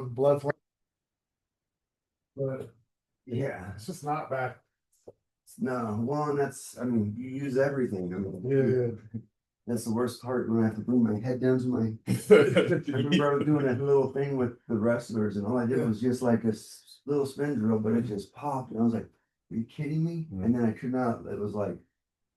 with blood flow, but Yeah. it's just not bad. No, well, and I mean, you use everything. I mean, Yeah, that's the worst part when I have to bring my head down to my. I remember I was doing that little thing with the wrestlers, and all I did was just like a little spin drill, but it just popped, and I was like, "Are you kidding me?" And then I could not. It was like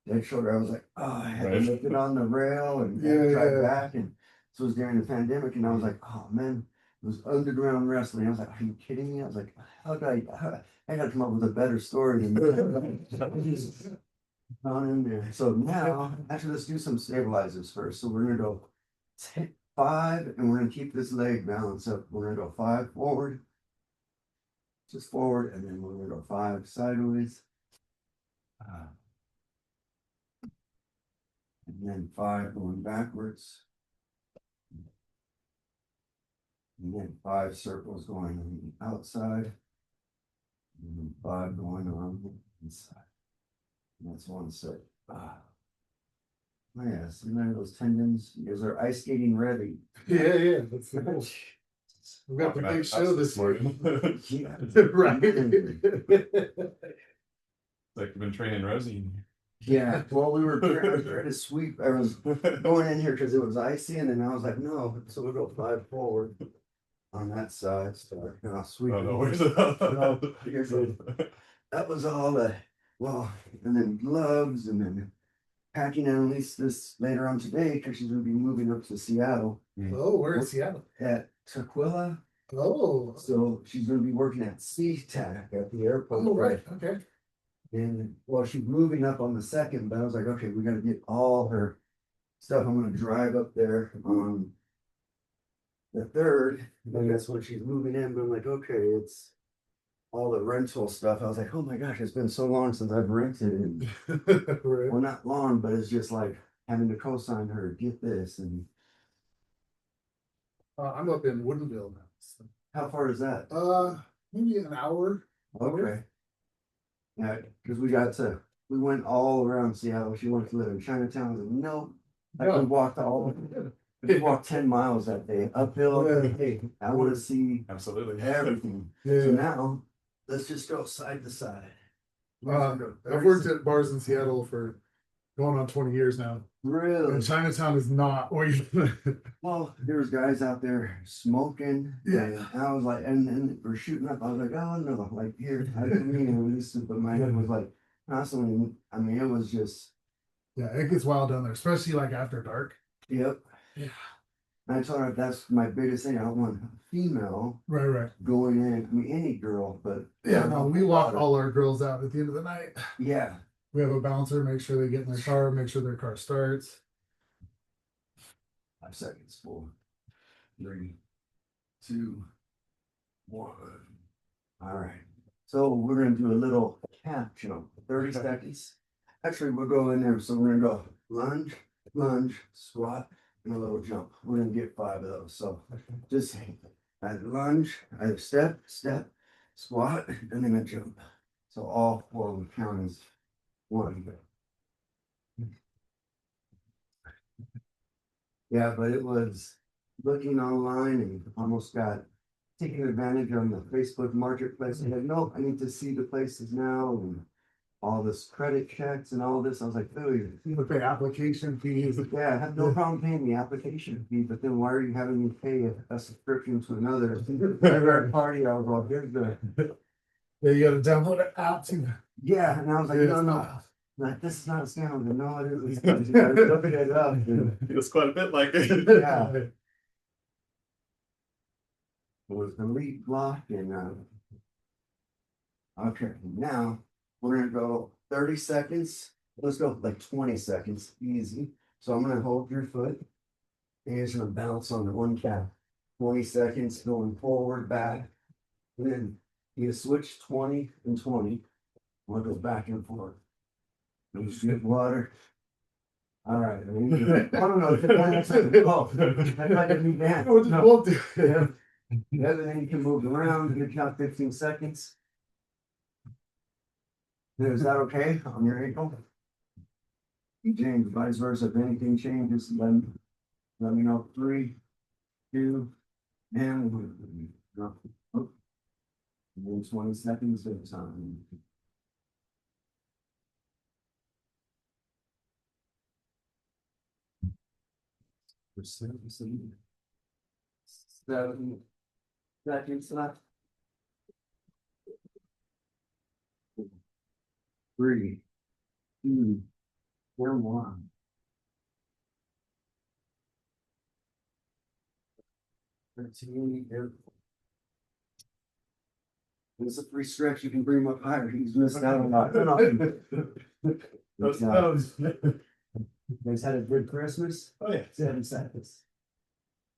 dead shoulder. I was like, "Oh, I had to lift it on the rail and drive back." And so it was during the pandemic, and I was like, "Oh man." It was underground wrestling. I was like, "Are you kidding me?" I was like, "How did I got to come up with a better story than that." Gone in there. So now, actually, let's do some stabilizers first. So we're gonna go 5, and we're gonna keep this leg balanced up. We're gonna go 5 forward, just forward, and then we're gonna go 5 sideways, uh, and then 5 going backwards, and then 5 circles going on the outside, and then 5 going on the inside. And that's one set. Oh yeah, see those tendons? You guys are ice skating ready. yeah. That's the goal. We've got the big show this morning. Yeah. Right. Like you've been training Rosie. Yeah, well, we were trying to sweep. I was going in here because it was icy, and then I was like, no, so we'll go 5 forward on that side. So I'll sweep. Oh, no, it. That was all well, and then gloves, and then packing Annalise this later on today because she's going to be moving up to Seattle. Oh, where in Seattle? At Tequila. Oh, so she's going to be working at SeaTac at the airport. Oh, right. Okay. And well, she's moving up on the 2nd, but I was like, okay, we got to get all her stuff. I'm going to drive up there on the 3rd. And that's when she's moving in. But I'm like, okay, it's all the rental stuff. I was like, oh my gosh, it's been so long since I've rented. Right. Well, not long, but it's just like having to co-sign her, get this. And I'm up in Woodinville now. So. how far is that? Maybe an hour. Okay. Yeah, because we went all around Seattle. She wanted to live in Chinatown. I was like, no, I could walk we walked 10 miles that day uphill. Yeah. Hey, I want to see Absolutely everything. Yeah. So now let's just go side to side. I've worked at bars in Seattle for going on 20 years now. Really? And Chinatown is not where you. Well, there was guys out there smoking. Yeah. And I was like, and we're shooting up. I was like, oh no, like here, I didn't mean this, but my head was like constantly. I mean, it was just. Yeah, it gets wild down there, especially like after dark. Yep. Yeah. And I told her that's my biggest thing. I don't want a female Right. going in. I mean, any girl, but Yeah, no, we walk all our girls out at the end of the night. yeah. We have a bouncer, make sure they get in their car, make sure their car starts. 5 seconds. 4, 3, 2, 1. All right. So we're gonna do a little calf jump. 30 seconds. Actually, we'll go in there. So we're gonna go lunge, squat, and a little jump. We're gonna get 5 of those. So just I lunge, I step, squat, and then a jump. So all 4 will count as 1. Yeah, but it was looking online and almost got taking advantage on the Facebook marketplace. And like, nope, I need to see the places now and all this credit checks and all this. I was like, dude, You would pay application fees. yeah, I have no problem paying the application fee, but then why are you having me pay a subscription to another third party? I was like, here's the Yeah, you gotta download an app too. yeah, and I was like, Yeah, no. Like, this is not a scam. No, it is. You gotta look it up. And, Feels quite a bit like it. yeah. It was the lead block and okay, now we're gonna go 30 seconds. Let's go like 20 seconds, easy. So I'm gonna hold your foot and it's gonna bounce on the one calf. 20 seconds going forward, back. And then you switch 20 and 20. We'll go back and forth. You just get water. All right. I don't know. Oh, I'd like to be that. Yeah. The other thing, you can move around, you count 15 seconds. Is that okay on your ankle? James, vice versa. If anything changes, let me know. 3, 2, and 20 seconds at a time. For 7 seconds left. 3, 2, 1. It's a free stretch. You can bring him up higher. He's missed out on that. You guys had a good Christmas? Oh yeah. 7 seconds.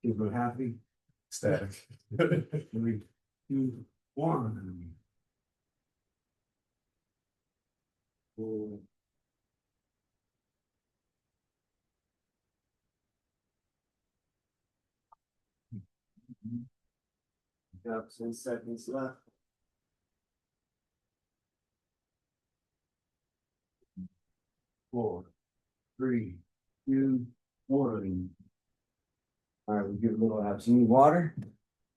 People are happy. Static. 3, 2, 1. Four. Got 10 seconds left. 4, 3, 2, 1. All right, we get a little abs. You need water?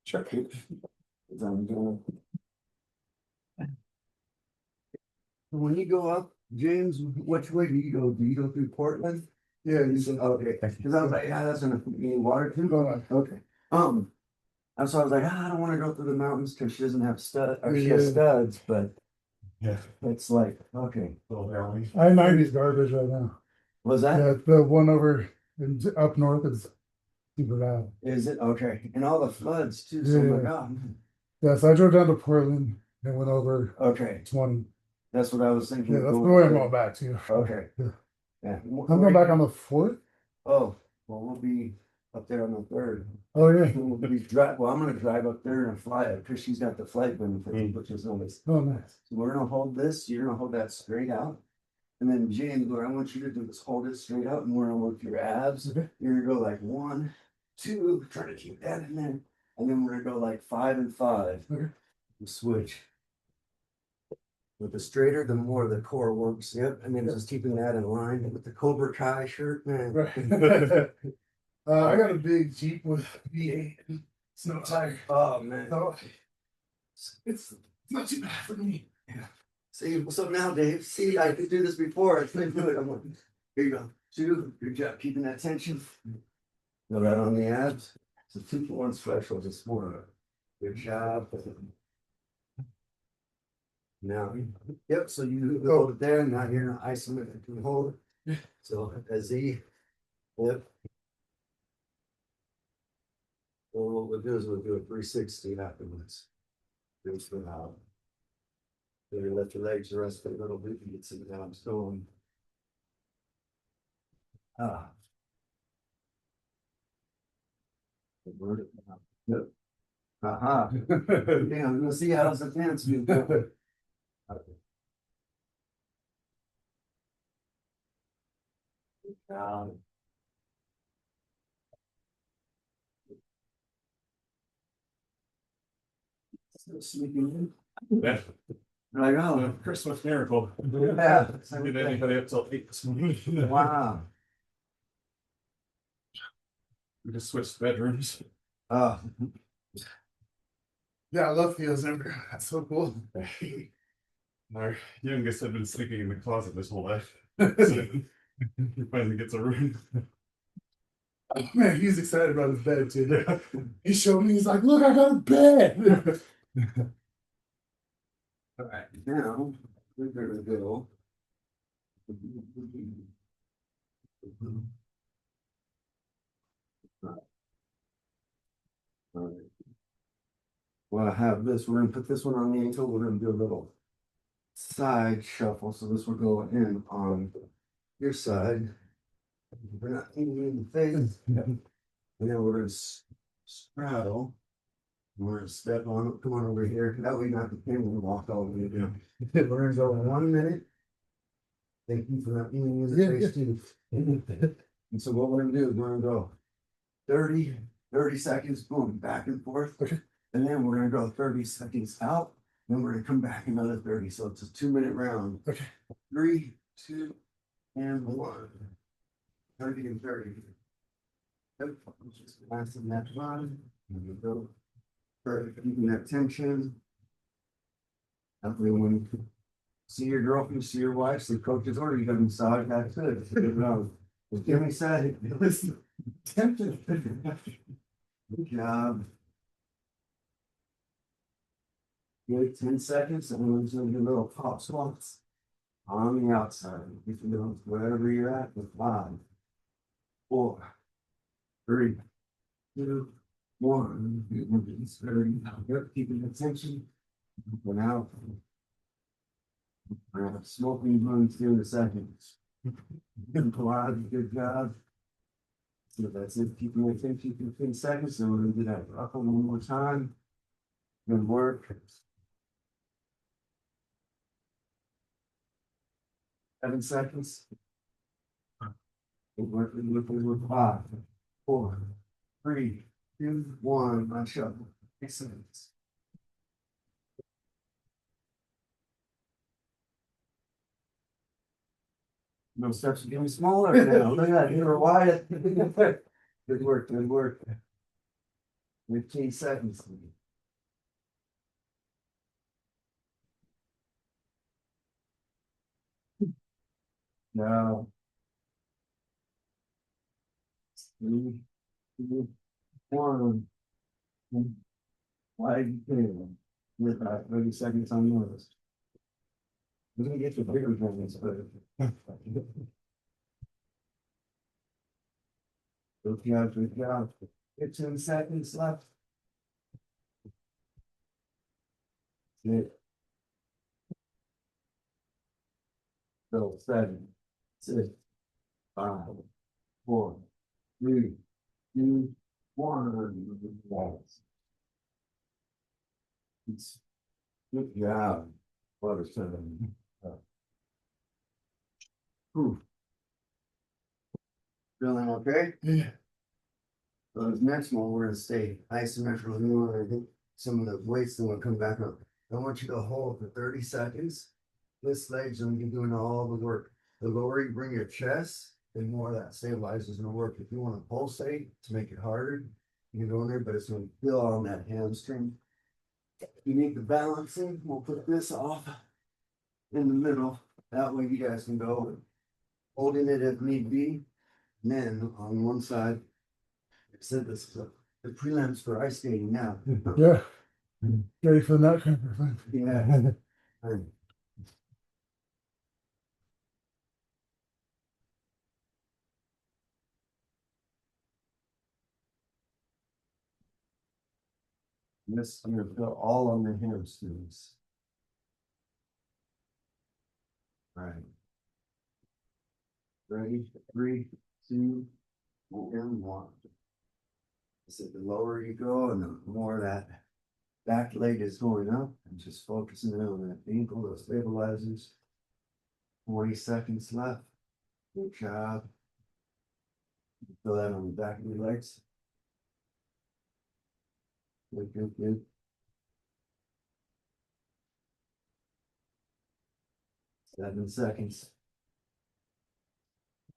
Sure. When you go up, James, which way do you go? Do you go through Portland? Yeah, You you said, okay, because I was like, yeah, that's enough. You need water too? go on. Okay. And so I was like, I don't want to go through the mountains because she doesn't have stud, or she has Yeah. studs, but Yeah. it's like, okay. Little valley. I-90's garbage right now. Was that? Yeah, the one over up north is super bad. Is it? Okay. And all the floods too. So I'm like, oh, Yeah, so I drove down to Portland and went over okay. 20. That's what I was thinking. Yeah, that's the way I'm going back to. Okay. Yeah. Yeah. I'm going back on the 4th. Oh, well, we'll be up there on the 3rd. Oh, yeah. We'll be well, I'm gonna drive up there and fly it because she's got the flight benefit, which is nice. Oh, nice. So we're gonna hold this, you're gonna hold that straight out. And then James, what I want you to do is hold it straight out and we're gonna work your abs. Okay. You're gonna go like 1, 2, try to keep that in there. And then we're gonna go like 5 and 5. Okay. We'll switch. With the straighter, the more the core works. Yep. And then just keeping that in line with the Cobra Kai shirt, man. Right. I got a big Jeep with V8 snow tire. Oh man. So it's not too bad for me. Yeah. See, so now, Dave, see, I could do this before. I couldn't do it. I'm like, here you go. 2, good job keeping that tension. Go right on the abs. It's a 2-for-1 special, just more. Good job. Now, yep, so you hold it there, now you're gonna isolate it to hold it. So a Z, yep. Well, what we'll do is we'll do a 360 afterwards. Just for now. Then you lift your legs, the rest of the little bit, you can see the abs going. Ah. Yep. Aha. Yeah, I'm gonna see how does the dance move. Still sleeping in. Yeah. Like, oh, Christmas miracle. yeah. Did anybody up till 8 this morning? Wow. We just switched bedrooms. Oh, Yeah, I love Theo's number. That's so cool. Our youngest had been sleeping in the closet this whole life. So he finally gets a room. Man, he's excited about his bed too. He showed me, he's like, look, I got a bed. all right. Now we're gonna go. All right. Well, I have this. We're gonna put this one on the ankle. We're gonna do a little side shuffle. So this will go in on your side. We're not hitting you in the face. And then we're gonna straddle. We're gonna step on. Come on over here. That way, not the camera will walk all the way down. We're gonna go 1 minute. Thank you for not being in the face too. And so what we're gonna do is we're gonna go 30 seconds, boom, back and forth. Okay. And then we're gonna go 30 seconds out. Then we're gonna come back another 30. So it's a 2-minute round. Okay. 3, 2, and 1. 30 and 30. Yep. Just fasten that one. There we go. Perfect. Keeping that tension. After when you see your girlfriend, see your wife, see coach's order, you got to massage that good. As Jimmy said, it was tempting. Good job. Good 10 seconds, and then some your little pop squats on the outside. If you know wherever you're at, with 5, 4, 3, 2, 1. It's very good. Keeping attention. Going out. Smoking runs here in a second. Good Pilates, good job. So that's it. Keeping attention for 10 seconds. So we're gonna do that up one more time. Good work. 7 seconds. Good work. Good work. Good work. 5, 4, 3, 2, 1. My shuffle. 6 seconds. No steps are getting smaller now. Look at that. You're wide. Good work. Good work. 15 seconds. Now, 3, 2, 1. Why you can with that 30 seconds on yours. We're gonna get to bigger things, but good job, good job. 15 seconds left. Good. So 7, 6, 5, 4, 3, 2, 1. It's good job. What a 7. Feeling okay? Yeah. So this next one, we're gonna stay isometrical. We want to hit some of the weights, then we'll come back up. I want you to hold for 30 seconds. This leg's gonna be doing all the work. The lower you bring your chest, the more that stabilizer is gonna work. If you want to pulsate to make it harder, you can go in there, but it's gonna feel on that hamstring. You need the balancing. We'll put this off in the middle. That way you guys can go holding it if need be. And then on one side, I said this is the prelims for ice skating now. Yeah. Ready for the nutcracker fun. Yeah. And this, I'm gonna put all on the hamstrings. All right. Ready? 3, 2, and 1. I said the lower you go and the more that back leg is going up, and just focusing in on that ankle, those stabilizers. 40 seconds left. Good job. Feel that on the back of your legs. Good, good, good. 7 seconds.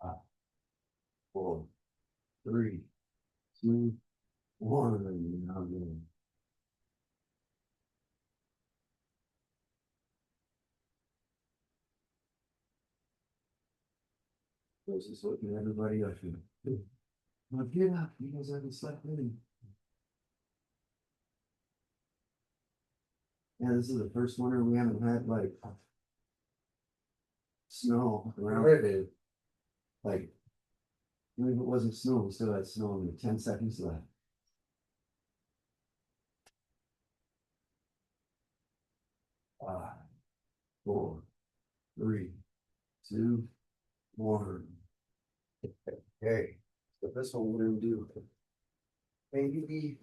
5, 4, 3, 2, 1. Now good. This is looking at everybody else. Now get up. You guys haven't slept in. Yeah, this is the first winter we haven't had like snow around it. Like, even if it wasn't snow, we still had snow in the 10 seconds left. 5, 4, 3, 2, 1. Okay, so this one we're gonna do maybe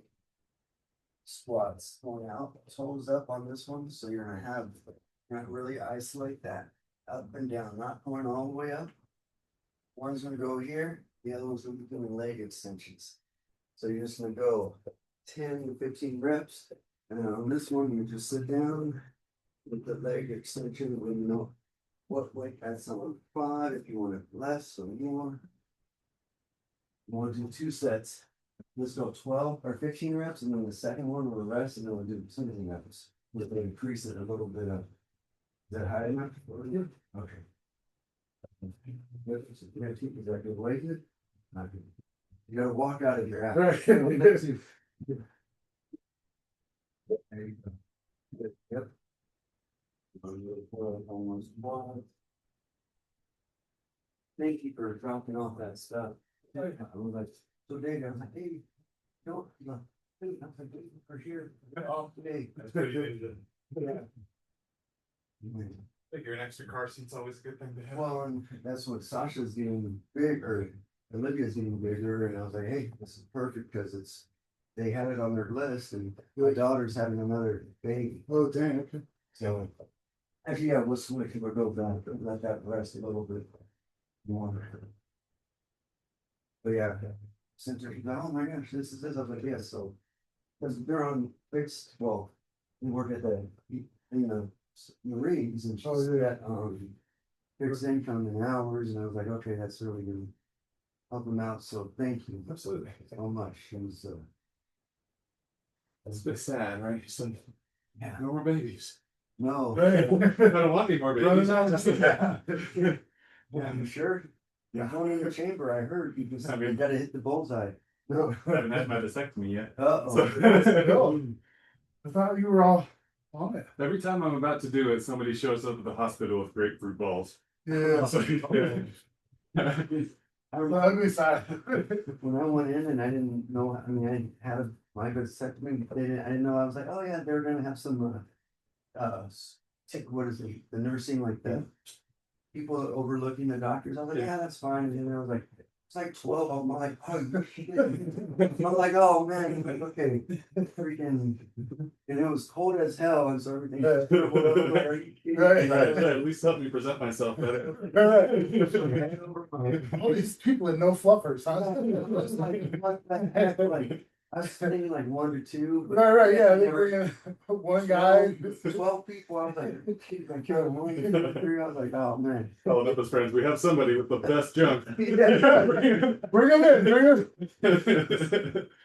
squats going out, toes up on this one. So you're gonna have not really isolate that up and down, not going all the way up. One's gonna go here, the other one's gonna be doing leg extensions. So you're just gonna go 10 to 15 reps. And on this one, you just sit down with the leg extension when you know what weight that's on 5, if you want it less or more. You want to do 2 sets. Let's go 12 or 15 reps, and then the second one will rest, and then we'll do 17 reps. With the increase it a little bit of, is that high enough for you? Okay. Is that good weighted? Not good. You gotta walk out of your ass. Right. There you go. Yep. Almost one. Thank you for dropping off that stuff. I was like, so Dave, I was like, hey, don't, hey, I was like, thank you for here, off today. Yeah. Figure an extra car seat's always a good thing to have. Well, and that's what Sasha's getting bigger, Olivia's getting bigger, and I was like, hey, this is perfect, because it's, they had it on their list, and my daughter's having another baby, Oh, dang, okay. so. Actually, yeah, we'll switch, we'll go back, let that rest a little bit more. But yeah, since they're, oh my gosh, this is this, I was like, yeah, so. Because they're on fixed, well, we work at the, Marines, and she's Oh, yeah. got, fixed income in hours, and I was like, okay, that's really gonna help them out, so thank you. Absolutely. So much, it was, It's a bit sad, right? So, yeah, no more babies. no, I don't want any more babies. yeah, you sure? Yeah. Going in the chamber, I heard, you just, I mean- you gotta hit the bullseye. No. I haven't had my vasectomy yet. Uh-oh. I thought you were all on it. Every time I'm about to do it, somebody shows up at the hospital with grapefruit balls. Yeah. So, yeah. I Well, remember that'd be sad. when I went in and I didn't know, I mean, I had my vasectomy, I didn't know, I was like, oh yeah, they're gonna have some, what is it, the nursing, like the people overlooking the doctors, I was like, Yeah. yeah, that's fine, and then I was like, it's like 12 of them, I'm like, oh, shit. I'm like, oh man, I'm like, okay, freaking, and it was cold as hell, and so everything. Yeah. Are you kidding me? Right. At least help me present myself better. All these people in no fluffers, huh? It's like, what the heck, like, I was thinking like 1 to 2. but- Right, yeah, they bring in one guy. 12 people, I was like, geez, I killed 1, 2, 3, I was like, oh man. Calling up his friends, we have somebody with the best junk. Bring him in, bring him.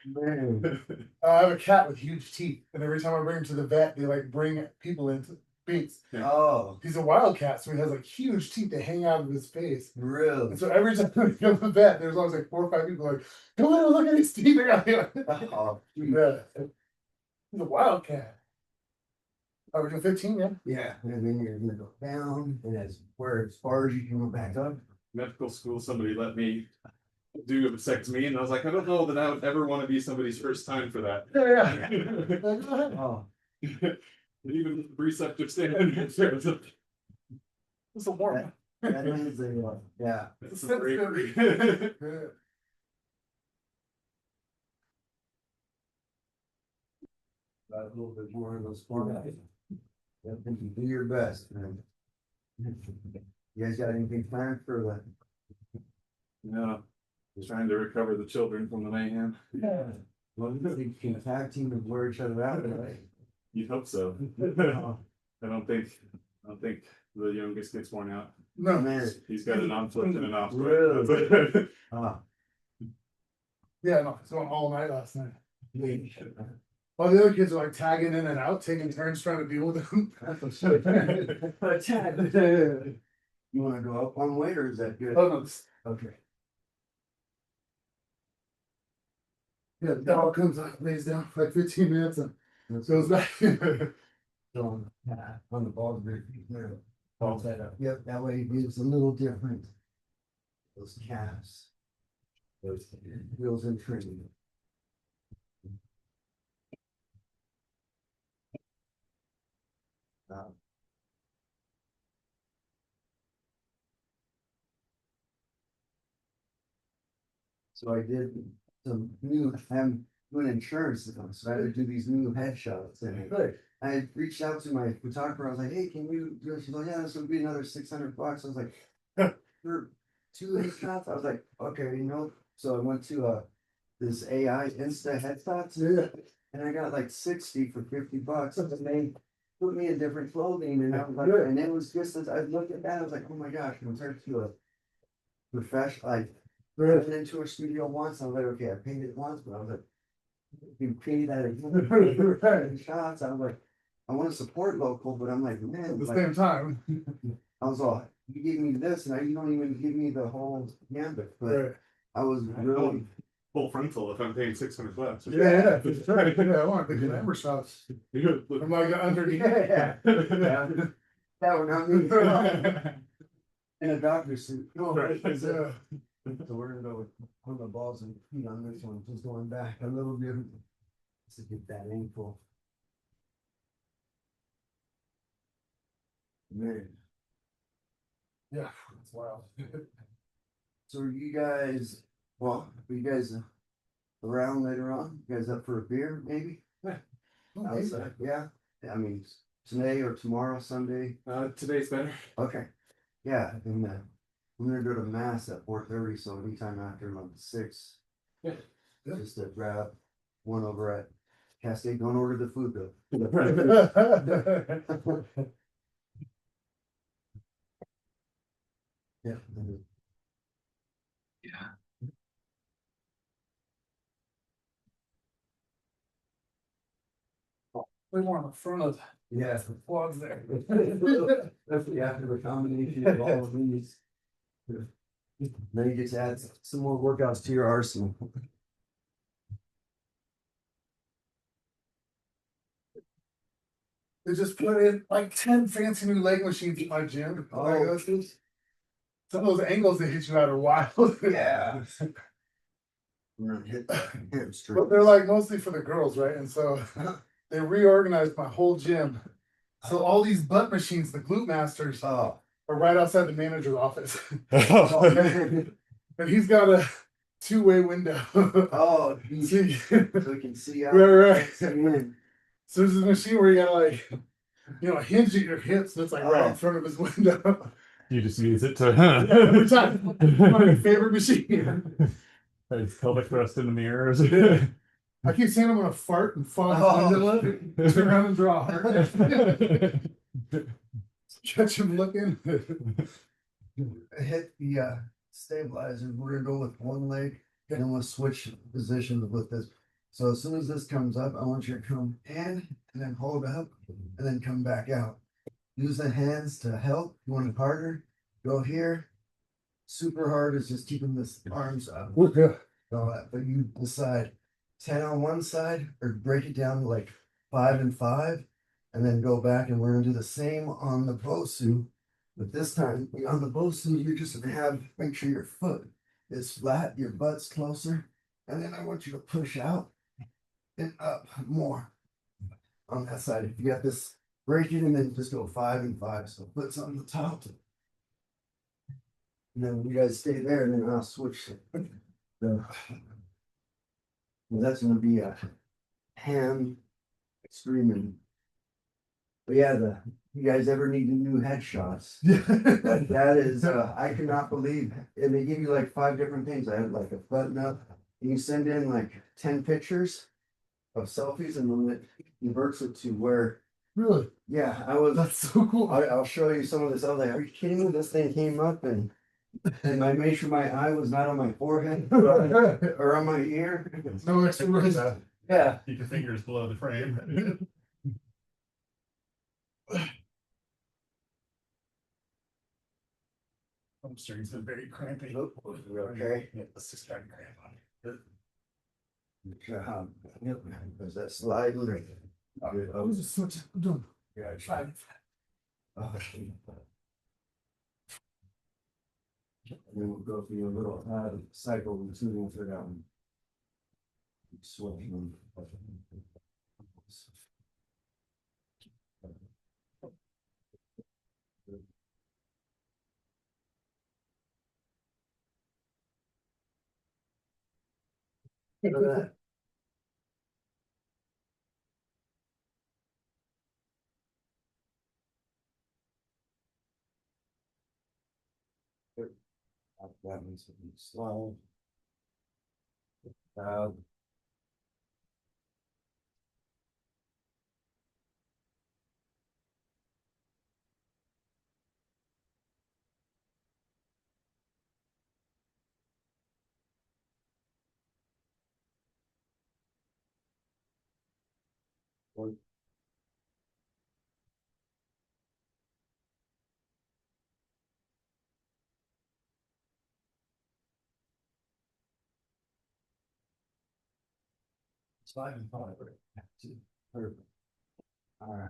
Man. I have a cat with huge teeth, and every time I bring him to the vet, they like bring people into beats. Oh, He's a wild cat, so he has like huge teeth that hang out of his face. really? And so every time we go to the vet, there's always like 4 or 5 people like, come in and look at his teeth. Oh, Yeah. He's a wild cat. Oh, we're doing 15, yeah? yeah, and then you're gonna go down, and as far as you can go back up. Medical school, somebody let me do a vasectomy, and I was like, I don't know that I would ever want to be somebody's first time for that. Yeah, yeah. Like, go ahead. Oh, Even the preceptor standing there. It's a warm. that is yeah. It's a bravery. Yeah. A little bit more of those formats. Yeah, think you do your best, man. You guys got anything planned for Yeah, just trying to recover the children from the mayhem. the? Well, you can tag team and blur each other out, right? You'd hope so. Oh, I don't think the youngest gets worn out. No, man. He's got an on-flip and an off. Really? Ah. yeah, no, it's going all night last night. All the other kids are like tagging in and out, taking turns trying to deal with them. You wanna go up one way or is that good? Oh, no, it's- Okay. yeah, the dog comes out, lays down for like 15 minutes and Let's goes back. go on the ball grid. Ball set up. Yep, that way it's a little different. Those calves. Those wheels and trim. So I did some I'm doing insurance now, so I had to do these new headshots and I reached out to my photographer, I was like, hey, can you do it? She's like, yeah, this would be another $600. I was like, for 2 headshots? I was like, okay, so I went to this AI Insta headshots. Yeah. And I got like 60 for $50. And they put me in different clothing and I was like, Good. and it was just as I looked at that, I was like, oh my gosh, compared to a professional, like I went into a studio once, I was like, okay, I painted it once, but I was like, you painted that again. Shots, I was like, I want to support local, but I'm like, man, At the like, same time. I was all, you gave me this, and you don't even give me the whole gambit. But Right. I was really, Full frontal if I'm paying $600. Yeah, that's right. Yeah, I want the glamour shots. I'm like underneath. yeah, yeah, that would not me. In a doctor's suit. Oh, Right. yeah. So we're gonna go with put my balls and feet on this one, just going back a little bit to get that ankle. Man, Yeah, it's wild. so are you guys, well, are you guys around later on? You guys up for a beer, maybe? Outside, yeah. I mean, today or tomorrow, Sunday. Today's better. Okay, yeah, and I'm gonna go to mass at 4:30, so anytime after like 6. Yeah. Just to grab one over at Cascade. Don't order the food though. Yeah. We want the front of Yeah. the quads there. Definitely after the combination of all of these. Then you get to add some more workouts to your arsenal. They just put in like 10 fancy new leg machines in my gym. Oh. Some of those angles they hit you at are wild. Yeah. We're gonna hit the hamstring. But they're like mostly for the girls, right? And so they reorganized my whole gym. So all these butt machines, the glute masters, Oh. are right outside the manager's office. Oh, And he's got a two-way window. oh, So so you- we can see out. Right. See in. So there's a machine where you gotta like, hinge at your hips, and it's like right in front of his window. You just use it to. Every time. My favorite machine. It's pelvic thrust in the mirrors. I keep saying I'm gonna fart and fog Oh. the window, turn around and draw hard. Catch him looking. Hit the stabilizer. We're gonna go with one leg, and then we'll switch positions with this. So as soon as this comes up, I want you to come in and then hold up and then come back out. Use the hands to help. You want it harder? Go here. Super hard is just keeping this arms up. Yeah. All that, but you decide 10 on one side or break it down to like 5 and 5, and then go back, and we're gonna do the same on the Bosu. But this time on the Bosu, you're just gonna have make sure your foot is flat, your butt's closer, and then I want you to push out and up more on that side. If you got this, break it and then just go 5 and 5. So foot's on the top. And then you guys stay there, and then I'll switch the. Well, that's gonna be a ham screaming. But yeah, you guys ever need new headshots? That is, I cannot believe, and they give you like 5 different things. I had like a button up. You can send in like 10 pictures of selfies, and then it converts it to where. Really? Yeah, I was. That's so cool. I'll show you some of this. I was like, are you kidding me? This thing came up and I made sure my eye was not on my forehead or on my ear. No extra words. Yeah. Keep your fingers below the frame. Hamstring's been very crampy. Okay. Yeah, let's just start cramp on it. Yep. Was that slide? I was just switching. I'm doing. Yeah, Five. And then we'll go through a little cycle routine for that one. Sweating. Look at that. That means to be slow. It's 5 and 5, right? Perfect. All right.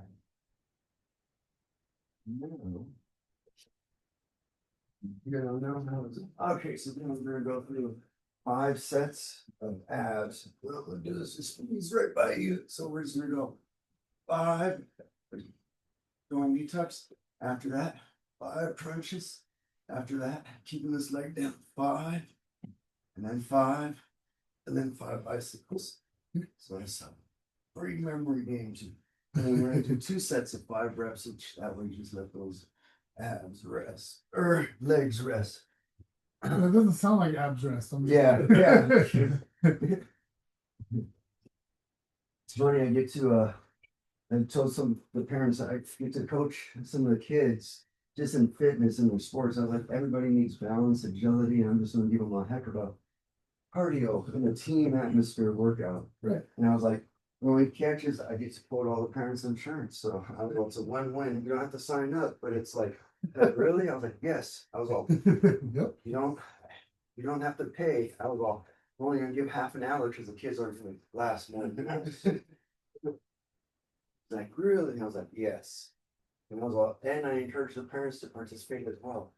Now, okay, so then we're gonna go through 5 sets of abs. What I'm gonna do is just squeeze right by you. So we're just gonna go 5, going knee tucks. After that, 5 crunches. After that, keeping this leg down, 5, and then 5, and then 5 bicycles. So that's 3 memory games. And then we're gonna do 2 sets of 5 reps each. That way, you just let those abs rest or legs rest. That doesn't sound like abs rest. Yeah, yeah. It's funny, I get to I told some the parents I get to coach some of the kids just in fitness and in sports. I was like, everybody needs balance, agility, and I'm just gonna give them a heck of a cardio in a team atmosphere workout. Right. And I was like, when we catches, I get to quote all the parents' insurance. So I was like, it's a win-win. You don't have to sign up, but it's like, really? I was like, yes. I was all, Yep. you don't have to pay. I was all, I'm only gonna give half an hour because the kids aren't gonna last one. Like, really? And I was like, yes. And I was all, and I encourage the parents to participate as well.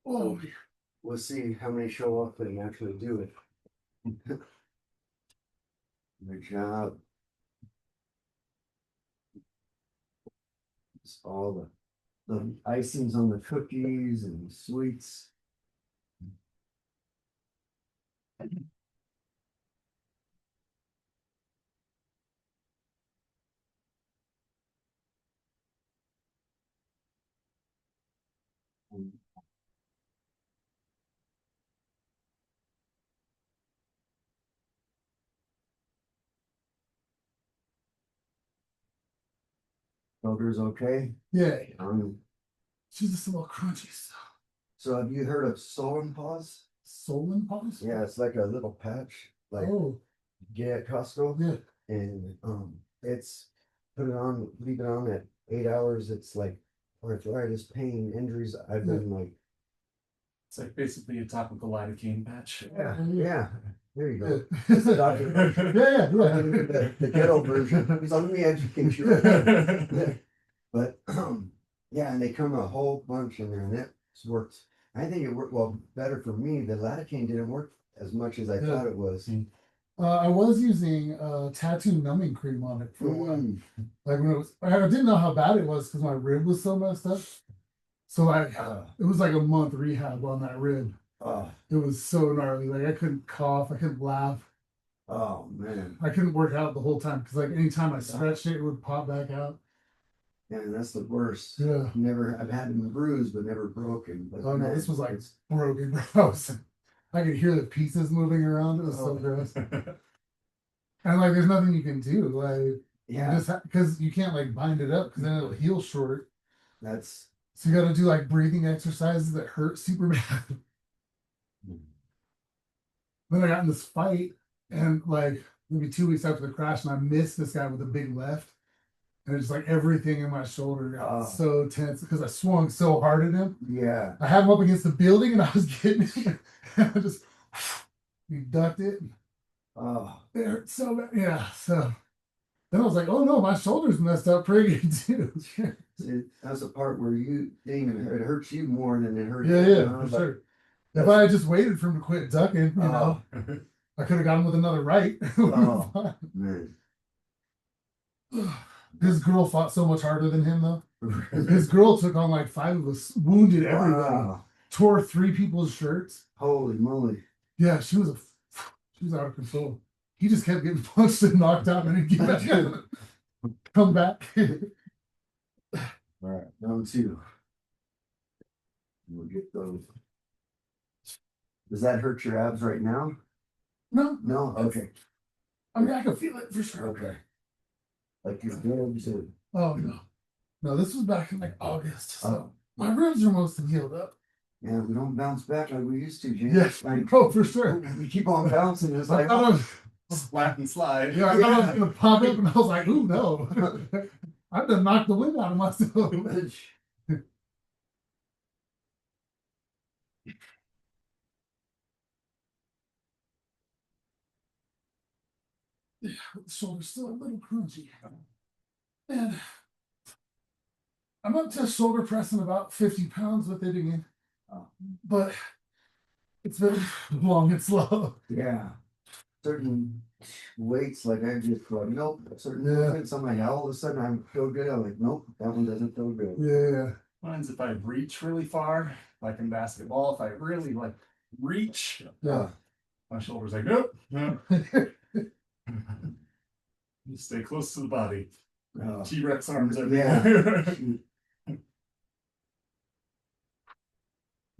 Oh, We'll see how many show up and actually do it. Good job. It's all the icings on the cookies and the sweets. Shoulders okay? yeah. Um, She's just a little crunchy. so have you heard of Solon Paws? Solon pause? Yeah, it's like a little patch, like Oh, get at Costco. yeah. And it's put it on, leave it on at 8 hours. It's like arthritis, pain, injuries. I've been like, It's like basically a topical lidocaine patch. yeah, there you go. Yeah. That's the doctor. Yeah. The ghetto version. He's like, let me educate you. But yeah, and they come a whole bunch in there, and it's worked. I think it worked well better for me. The lidocaine didn't work as much as I thought it was. I was using tattoo numbing cream on it for a while. Like when it was, I didn't know how bad it was because my rib was so messed up. So it was like a month rehab on that rib. It was so gnarly. Like I couldn't cough, I couldn't laugh. Oh man. I couldn't work out the whole time because like anytime I stretched it, it would pop back out. Yeah, that's the worst. Yeah. Never, I've had them bruised, but never broken. But Oh no, this was like broken, bro. I could hear the pieces moving around. It was so gross. And like, there's nothing you can do. Like, yeah, because you can't like bind it up because then it'll heal short. that's So you got to do like breathing exercises that hurt super bad. Then I got in this fight, and like maybe 2 weeks after the crash, and I missed this guy with a big left, and it's like everything in my shoulder got so tense because I swung so hard at him. yeah. I had him up against the building, and I was getting him, and I just he ducked it. Oh, It hurt so bad. Yeah. So then I was like, oh no, my shoulder's messed up pretty good too. see, that's the part where you didn't even hurt. It hurts you more than it hurts. Yeah, you, yeah, for sure. If I had just waited for him to quit ducking, you know, I could have got him with another right. Oh, man. His girl fought so much harder than him though. His girl took on like 5 of us, wounded everybody, Wow. tore 3 people's shirts. Holy moly. Yeah, she was out of control. He just kept getting punched and knocked out, and then he'd get back in. Come back. All right, round 2. We'll get those. Does that hurt your abs right now? No, No? Okay. I mean I can feel it for sure. Okay. Like your ribs or Oh no, no, this was back in like August. So my ribs are mostly healed up. yeah, we don't bounce back like we used to, James. Yes, Like, oh for sure. we keep on bouncing. It's I like, thought I was, Slap and slide. yeah, I thought I was gonna pop up, and I was like, ooh no, I've done knocked the wind out of myself. the shoulder's still a little crunchy. And I'm up to shoulder pressing about 50 pounds with it again. But it's been long and slow. Yeah. Certain weights, like I just like, nope. Certain Yeah. movements, I'm like, all of a sudden I feel good. I'm like, nope, that one doesn't feel good. Yeah. Mine's if I reach really far, like in basketball, if I really like reach, Yeah. my shoulders like, nope, no. You stay close to the body. T-Rex arms everywhere.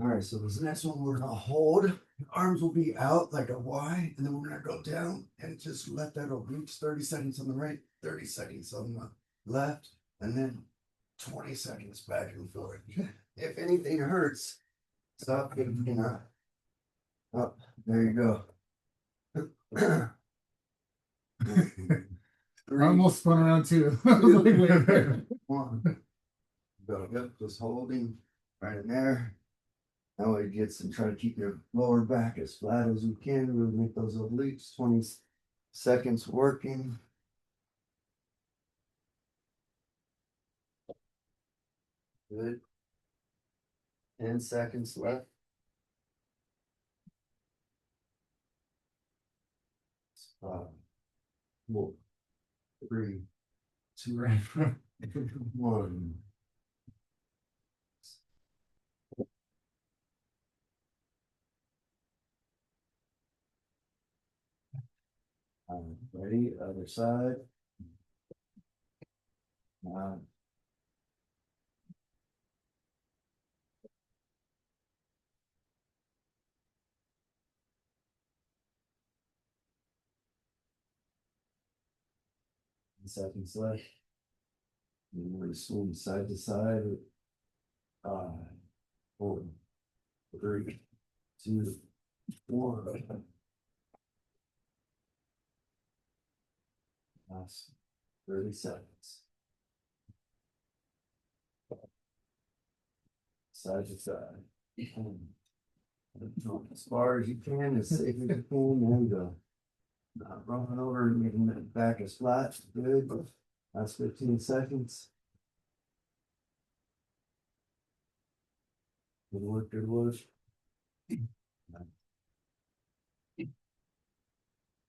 All right, so this next one we're gonna hold. Arms will be out like a Y, and then we're gonna go down and just let that reach 30 seconds on the right, 30 seconds on the left, and then 20 seconds back and forth. If anything hurts, stop getting up. Up, there you go. I almost spun around too. I was like, wait there. One. Go, yep, just holding right in there. That way it gets and try to keep your lower back as flat as you can. Really make those obliques. 20 seconds working. Good. 10 seconds left. 5, 4, 3, 2, 1. Ready? Other side. 10 seconds left. And we're going to swing side to side. 5, 4, 3, 2, 1. Last 30 seconds. Side to side. As far as you can, as safe as you can. There you go. Not rolling over and making that back as flat. Good. Last 15 seconds. Good work, good work.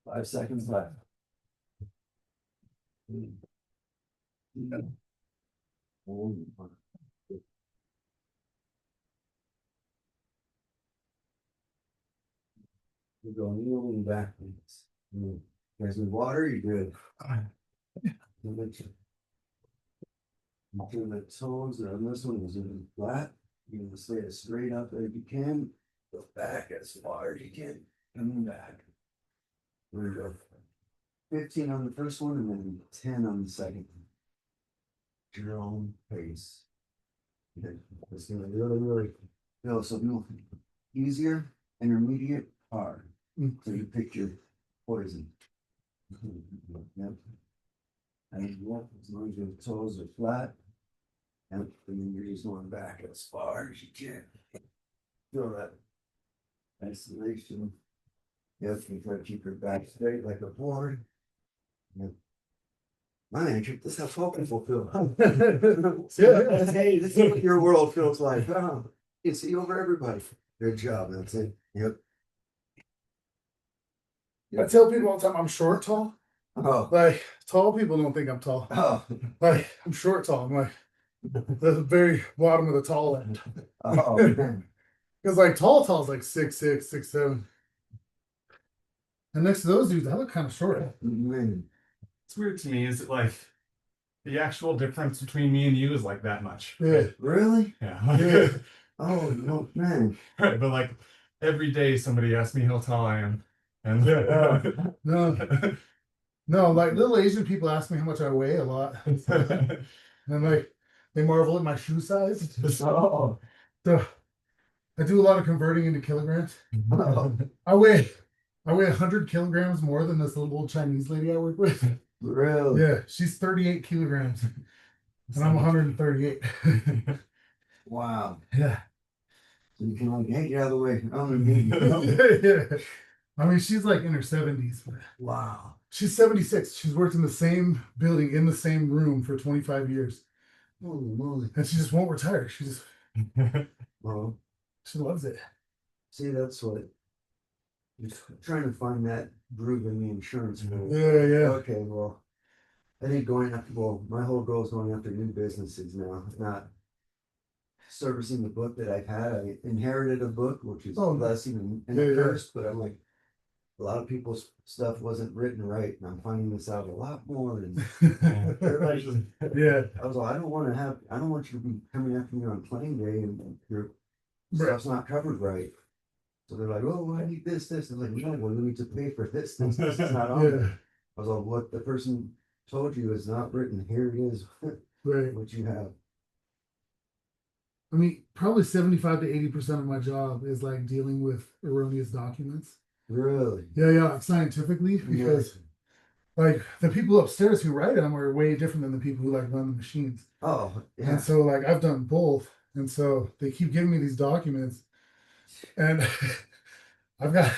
5 seconds left. We're going kneeling backwards. You guys need water? You good? Between the toes on this one is in flat. You're gonna stay as straight up as you can. Go back as far as you can. Coming back. There we go. 15 on the first one and then 10 on the second. Your own pace. Okay. It's gonna really feel something easier, intermediate, hard. So you pick your poison. Yep. And yep, as long as your toes are flat. And then you're just going back as far as you can. Feel that isolation. Yep, you try to keep your back straight like a board. Yep. Man, this is how tall people feel. Yeah. Hey, this is what your world feels like. You see over everybody. Good job, that's it. Yep. I tell people all the time I'm short tall. Oh. Like tall people don't think I'm tall. Oh. Like I'm short tall. I'm like the very bottom of the tall end. Oh. Because like tall is like 6'6", 6'7". And next to those dudes, I look kind of short. Man. It's weird to me. Is it like the actual difference between me and you is like that much? Yeah. Really? Yeah. Yeah. Oh no, man. Right, but like every day somebody asks me how tall I am, and No, like little Asian people ask me how much I weigh a lot. And like they marvel at my shoe size. Oh. So I do a lot of converting into kilograms. Oh. I weigh 100 kilograms more than this little old Chinese lady I work with. Really? Yeah, she's 38 kilograms. And I'm 138. Wow. Yeah. So you can like, hey, get out of the way. I'm gonna need you. Yeah. I mean, she's like in her 70s. But Wow. She's 76. She's worked in the same building in the same room for 25 years. Holy moly. And she just won't retire. Well, She loves it. see, that's what I'm trying to find that groove in the insurance world. Yeah. Okay, well, I think going after, well, my whole goal is going after new businesses now, not servicing the book that I've had. I inherited a book, which is Oh, blessing and yeah, a yeah. curse, but I'm like, a lot of people's stuff wasn't written right, and I'm finding this out a lot more. And everybody's just, Yeah. I was like, I don't want you to be coming after me on playing day and your Right. stuff's not covered right. So they're like, oh, I need this. I'm like, no, well, you need to pay for this. This is not on Yeah. there. I was like, what the person told you is not written. Here it is, Right. what you have. I mean, probably 75 to 80% of my job is like dealing with erroneous documents. Really? Yeah, like scientifically, because like the people upstairs who write them are way different than the people who like run the machines. Oh, yeah. And so like I've done both. And so they keep giving me these documents and I've got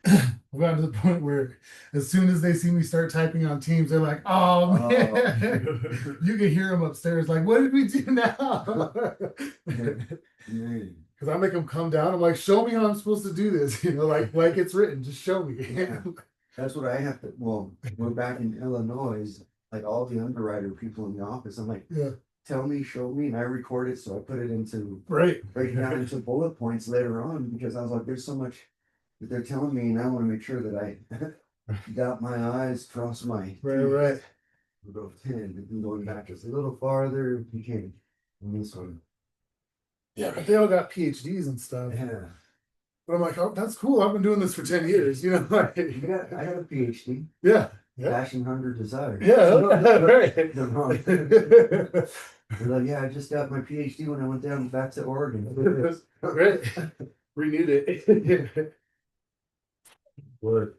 I've gotten to the point where as soon as they see me start typing on Teams, they're like, "Oh man!" You can hear them upstairs, like, "What did we do now?" Because I make them come down. I'm like, "Show me how I'm supposed to do this." Like it's written. Just show me. Yeah. That's what I have to. Well, we're back in Illinois. Like all the underwriter people in the office, I'm like, Yeah. Tell me, show me, and I record it, so I put it into Right. break down into bullet points later on because I was like, there's so much that they're telling me, and I want to make sure that I got my eyes, cross my Right. We'll go 10, and then going back just a little farther if you can. On this one. Yeah, but they all got PhDs and stuff. Yeah. But I'm like, oh, that's cool. I've been doing this for 10 years, like, I have a PhD. Yeah. Passion, hunger, desire. Yeah, right. They're like, yeah, I just got my PhD when I went down back to Oregon. Right. Renewed it. Work.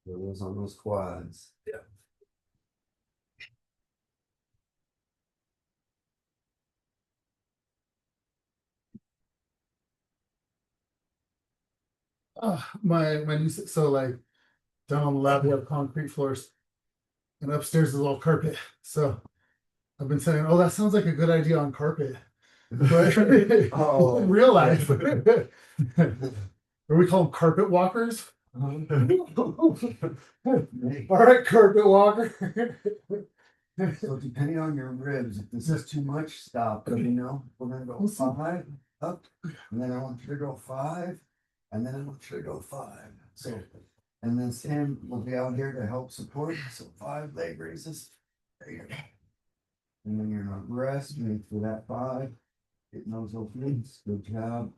It was on those quads. Yeah. My new so like down on the lab we have concrete floors, and upstairs is all carpet. So I've been saying, oh, that sounds like a good idea on carpet, but in real life, or we call them carpet walkers. All right, carpet walker. So depending on your ribs, if this is too much, stop. We're gonna go 5 up, and then I want you to go 5, and then I want you to go 5. So, and then Sam will be out here to help support. So 5 leg raises. There you go. And then you're not resting for that 5. Getting those openings. Good job.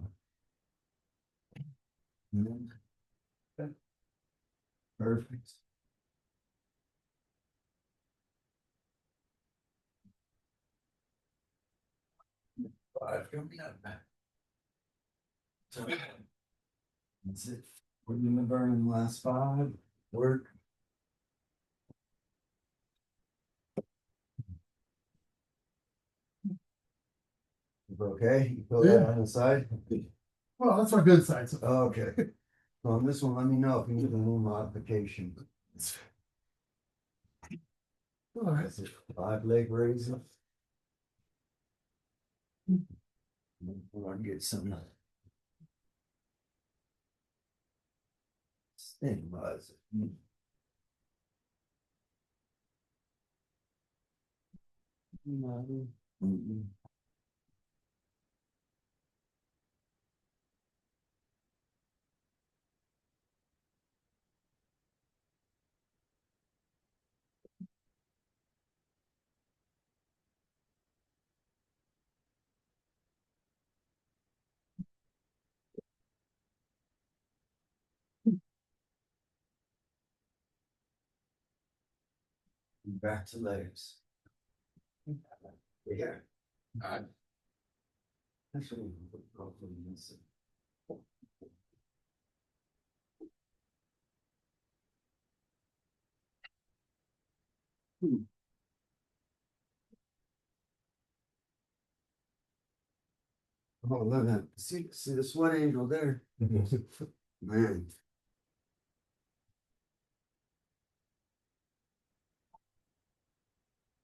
And then, perfect. Five coming up. So that's it. We're gonna burn in the last 5. Work. Okay, you put that on the side. Well, that's my good side. So. Okay. So on this one, let me know if you need a little modification. All right. That's it. 5 leg raises. We'll get some sting buzz. Back to legs. Yeah. Actually, oh, look at that. See the sweat angle there. Man.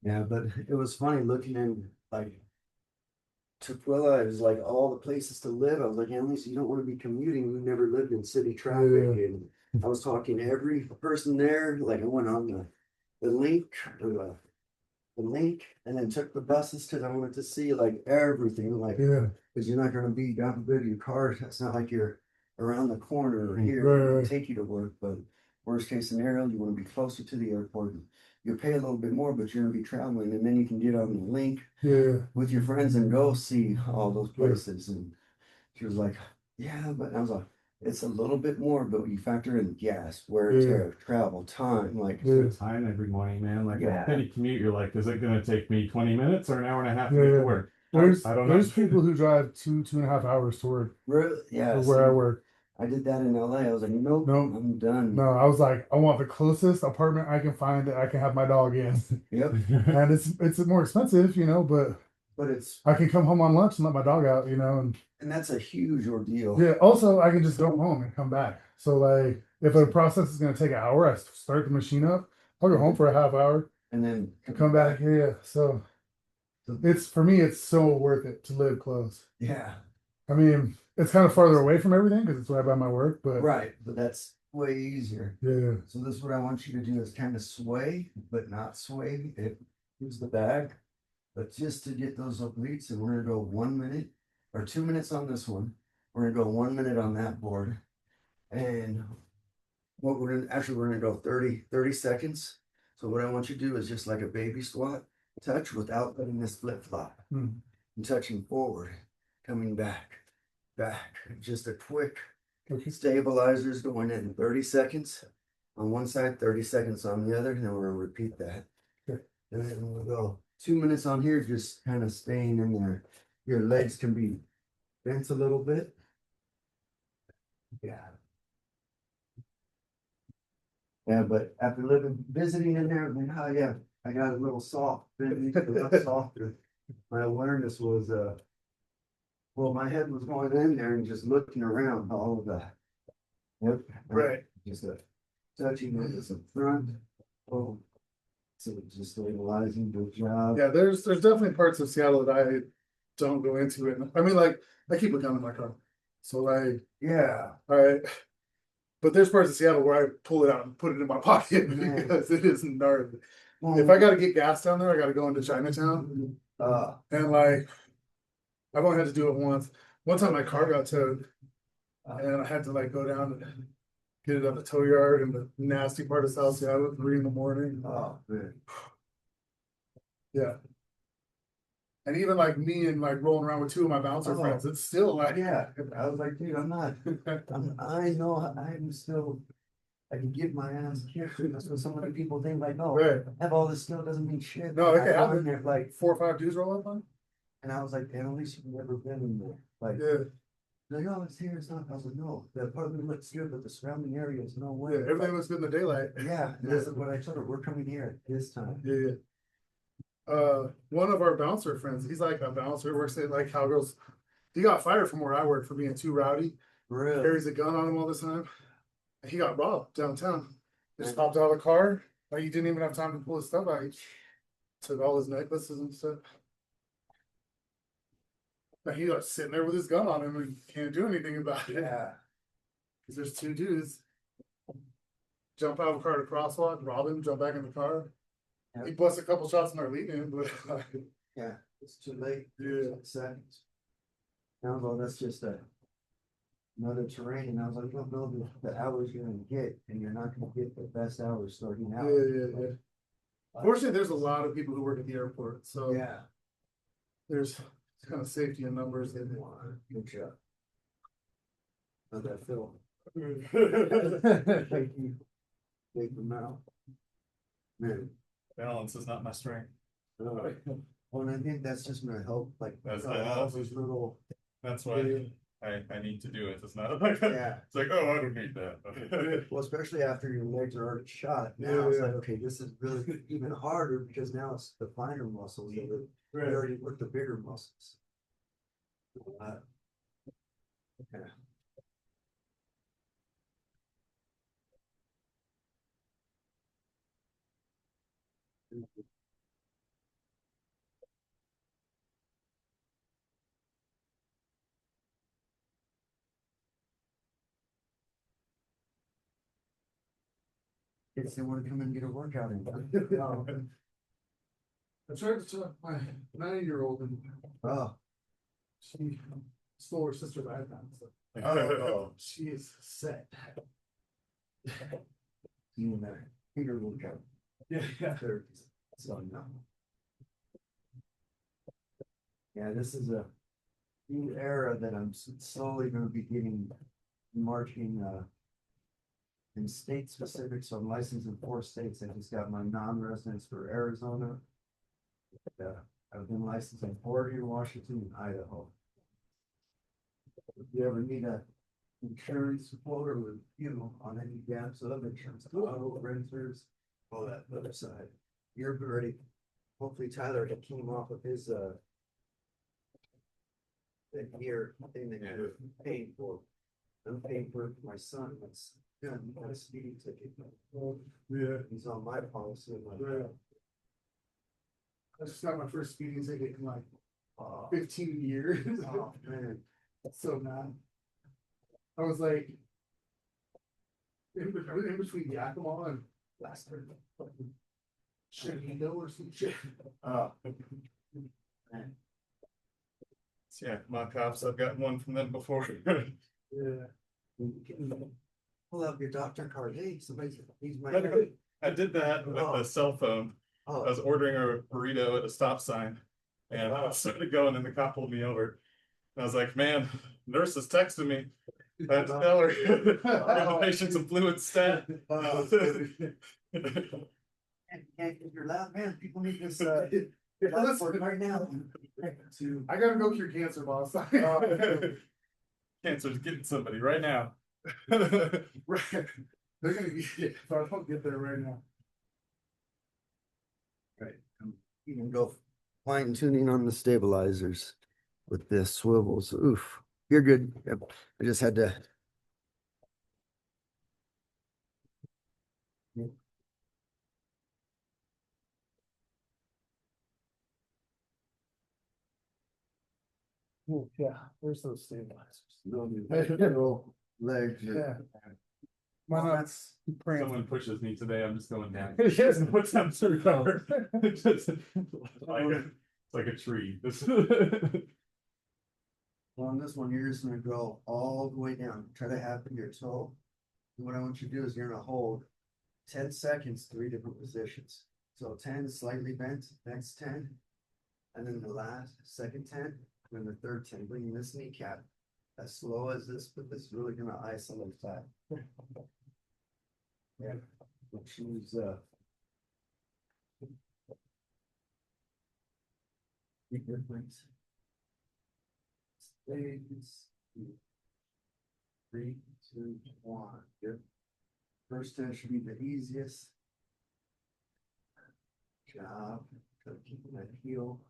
Yeah, but it was funny looking in like Tukwila. It was like all the places to live. I was like, Annalise, you don't want to be commuting. You've never lived in city traffic. Yeah. And I was talking to every person there. Like I went on the link, or the link, and then took the buses because I wanted to see like everything. Like, Yeah. because you're not going to be down good your car. It's not like you're around the corner or here. Right, It'll right. take you to work, but worst case scenario, you want to be closer to the airport. You'll pay a little bit more, but you're gonna be traveling, and then you can get on the link Yeah. with your friends and go see all those Yeah. places. And she was like, "Yeah," but I was like, "It's a little bit more, but you factor in gas, wear and Yeah. tear, travel, time, like." Yeah. Time every morning, man. Like Yeah. a penny commute, you're like, is it gonna take me 20 minutes or an hour and a half to Yeah, get yeah. to work? There's I don't know. there's people who drive 2.5 hours to work Really? Yeah. for where I see, work. I did that in LA. I was like, "Nope, Nope. I'm done." No, I was like, I want the closest apartment I can find that I can have my dog in. Yep. And it's more expensive, but But it's I can come home on lunch and let my dog out, and that's a huge ordeal. yeah. Also, I can just go home and come back. So like, if a process is gonna take an hour, I start the machine up. I'll go home for a half hour, And then come back. Yeah, yeah. So it's for me, it's so worth it to live close. Yeah. I mean, it's kind of farther away from everything because it's right by my work, but Right. But that's way easier. yeah, So this is what I want you to do is kind of sway, but not sway. Here's the bag. But just to get those obliques, and we're gonna go 1 minute or 2 minutes on this one. We're gonna go 1 minute on that board. And what we're gonna go 30 seconds. So what I want you to do is just like a baby squat, touch without letting this flip flop. Hmm. And touching forward, coming back, back. Just a quick Okay. stabilizers going in 30 seconds on one side, 30 seconds on the other, and then we're gonna repeat that. Okay. And then we'll go 2 minutes on here, just kind of staying in there. Your legs can be bent a little bit. Yeah. Yeah, but after visiting in there, man, oh yeah, I got a little soft, been a lot softer. My awareness was, well, my head was going in there and just looking around all of that. Yep. Right. Just touching it as a front. Oh, so just stabilizing, good job. Yeah, there's definitely parts of Seattle that I don't go into it. I mean, like I keep a gun in my car, so like, Yeah. all right. But there's parts of Seattle where I pull it out and put it in my pocket Yeah. because it is gnarly. Well, If I got to get gas down there, I got to go into Chinatown, and like I've only had to do it once. One time my car got towed, and I had to like go down and get it at the tow yard in the nasty part of South Seattle at 3 in the morning. man. Yeah. And even like me and like rolling around with two of my bouncer Oh. friends, it's still like, Yeah, I was like, dude, I'm not, I know I'm still, I can get my ass kicked. That's what so many people think like, oh, right. have all this skill doesn't mean shit. No, it I can go in happen. there, like, 4 or 5 dudes roll up on. and I was like, at least you've never been in there. Like, Yeah. like, oh, it's here, it's not. I was like, no, the apartment looks good, but the surrounding area is no way. Yeah, everything looks good in the daylight. Yeah, and this is what I told her. We're coming here at this time. Yeah, yeah. One of our bouncer friends, he's like a bouncer, works at like Cowgirls. He got fired from where I work for being too rowdy. Really? Carries a gun on him all the time. And he got robbed downtown. Just hopped out of the car. Like he didn't even have time to pull his stuff out. He took all his necklaces and stuff. But he was sitting there with his gun on him and can't do anything about it. Yeah. Because there's 2 dudes. Jump out of a car to crosswalk, rob him, jump back in the car. Yeah. He busts a couple shots in our lead-in, but Yeah, it's too late. Yeah. Seconds. Now, well, that's just another terrain, and I was like, you don't know the hours you're gonna get, and you're not gonna get the best hours starting out. yeah. Fortunately, there's a lot of people who work at the airport, so Yeah. there's kind of safety in numbers. Good job. How'd that feel? Thank you. Take them out. Man. Balance is not my strength. Well, and I think that's just gonna help, like, That's all those little, That's why I need to do it. It's not like yeah. it's like, oh, I don't need that. Well, especially after your legs are already shot. Now it's like, okay, this is really even harder because now it's the finer muscles. You already work the bigger muscles. Yeah. Kids they want to come and get a workout in. I tried to talk my 9-year-old and Oh, she stole her sister's iPad. So Oh. she is set. doing that finger workout. Yeah, yeah. So no. Yeah, this is a new era that I'm slowly going to be getting marching in state specific. So I'm licensed in 4 states. I just got my non-residence for Arizona. I've been licensed in Oregon, Washington, and Idaho. If you ever need a insurance quote or review on any gaps of insurance, auto renters, all that other side, you're ready. Hopefully Tyler came off of his that year thing that you're paying for. I'm paying for my son. That's good. He got a speeding ticket. Yeah. He's on my policy. Right. I just got my first speeding ticket in like 15 years. Oh man. That's so mad. I was like, I was in between Yakima and Lasker. Shenandoah or some shit. Man. Yeah, my cops, I've got one from them before. Yeah. You can pull out your doctor card. Hey, somebody's he's my I did that with a cell phone. I oh was ordering a burrito at a stop sign and I started going and the cop pulled me over. And I was like, man, nurse is texting me. I had to tell her give the patient some fluid stat. you're loud, man. People need this Listen, right now. I gotta go cure cancer, boss. Cancer's getting somebody right now. Right. They're gonna get it if I don't get there right now. Right. You can go fine tuning on the stabilizers with the swivels. Oof. You're good. Yep. I just had to. Yeah, where's those stabilizers? Little legs. Yeah. Why Well, not? that's Someone pushes me today, I'm just going down. What's up to recover? It's like a tree. well, on this one, you're just gonna go all the way down. Try to have your toe. And what I want you to do is you're gonna hold 10 seconds, 3 different positions. So 10 slightly bent, next 10, and then the last second 10, and then the third 10. Bringing this kneecap as slow as this, but this is really gonna isolate that. Yeah, choose big difference. Stays. 3, 2, 1. Good. First 10 should be the easiest. Job. Try to keep that heel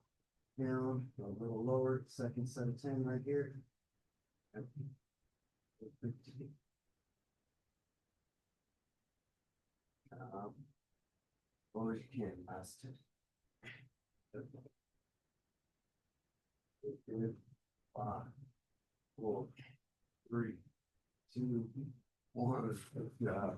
down, go a little lower. Second set of 10 right here. Yep. 15. Low as you can, last 10. Good. 5, 4, 3, 2, 1. Good job.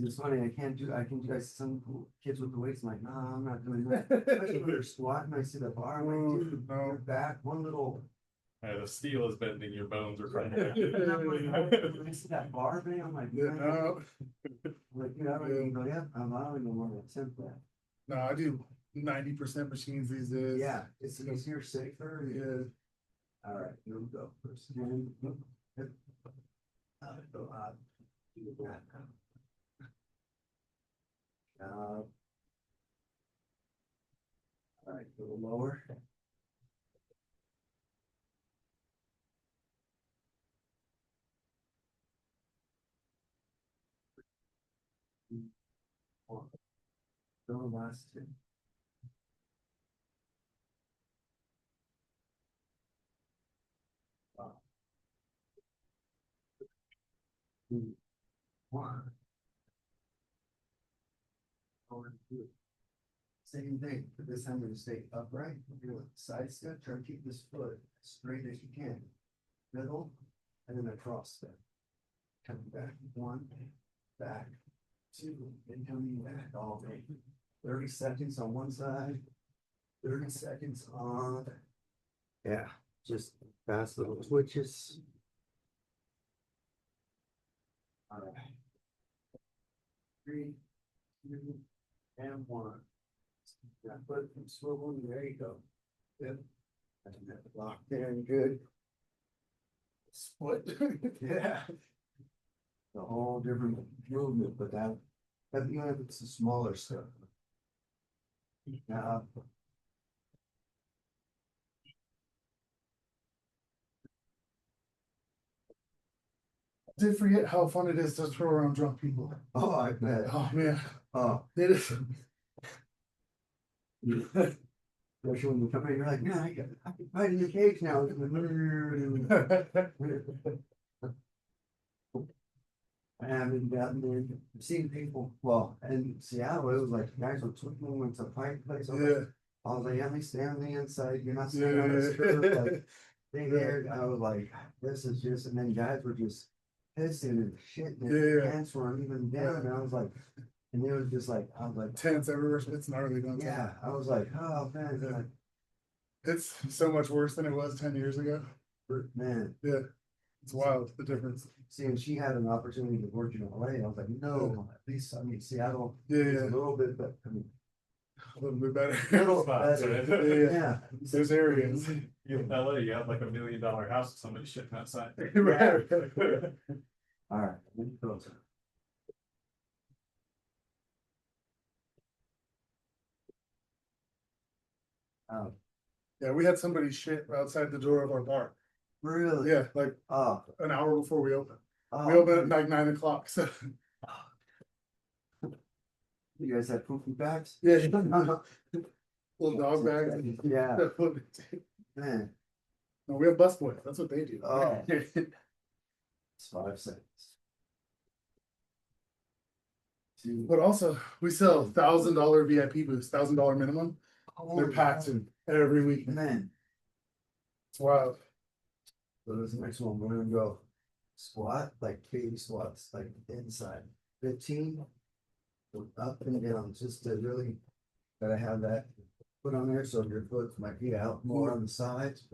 It's funny, I can do some kids with the weights, I'm like, no, I'm not doing that. Especially when they're squatting, I see the bar, I'm like, dude, no, back, one little. The steel is bending, your bones are crying. And I'm like, when I see that bar thing, I'm like, man, No, like, dude, I don't even go, yeah, I'm not even want to attempt that. no, I do 90% machines these days. Yeah, it's easier, safer. Yeah. All right, here we go. First hand. Go up. Do that. All right, a little lower. One. The last 2. Wow. 2, 1. Over 2. Same thing, but this time we're gonna stay upright. Do a side step. Try to keep this foot as straight as you can. Middle, and then across that. Coming back, 1, back, 2, and coming back all day. 30 seconds on one side, 30 seconds on. Yeah, just fast little twitches. All right. 3, 2, and 1. Yeah, put it from swiveling, there you go. Yep. And that lock there and good. Split. Yeah. A whole different movement, but that even if it's the smaller stuff. Now. I did forget how fun it is to throw around drunk people. Oh, I bet. Oh man, Oh. it is. Especially when you come in, you're like, yeah, I can fight in the cage now. I haven't gotten there. I've seen people, well, in Seattle, it was like guys were swimming with a fight place. I was like, at least stay on the inside. You're not staying on the curb. Like, they there. I was like, this is just, and then guys were just pissing and shitting, and their pants weren't even down. And I was like, and it was just like, I was like, Tense everywhere. It's gnarly. Don't yeah. I was like, oh man, like, it's so much worse than it was 10 years ago. man. Yeah, it's wild the difference. Seeing she had an opportunity to work in LA, I was like, no, at least I mean Seattle Yeah, is a little bit, but I mean, a little bit better. little spots, better. right? Yeah. There's areas. In LA, you have like $1 million house, somebody shitting outside. Right. All right. Let me go. Yeah, we had somebody shit outside the door of our bar. Really? Yeah, like Oh, an hour before we opened. oh. We opened at like 9 o'clock. So You guys had poopy bags? yeah, little dog bags. Yeah, man. No, we have busboys. That's what they do. Oh. It's 5 seconds. Two. But also, we sell $1,000 VIP booths, $1,000 minimum. They're Oh, packed in every week. man. It's wild. So this next one, we're gonna go squat, like baby squats, like inside 15, go up and down, just to really gotta have that put on there so your foot might be out more on the sides.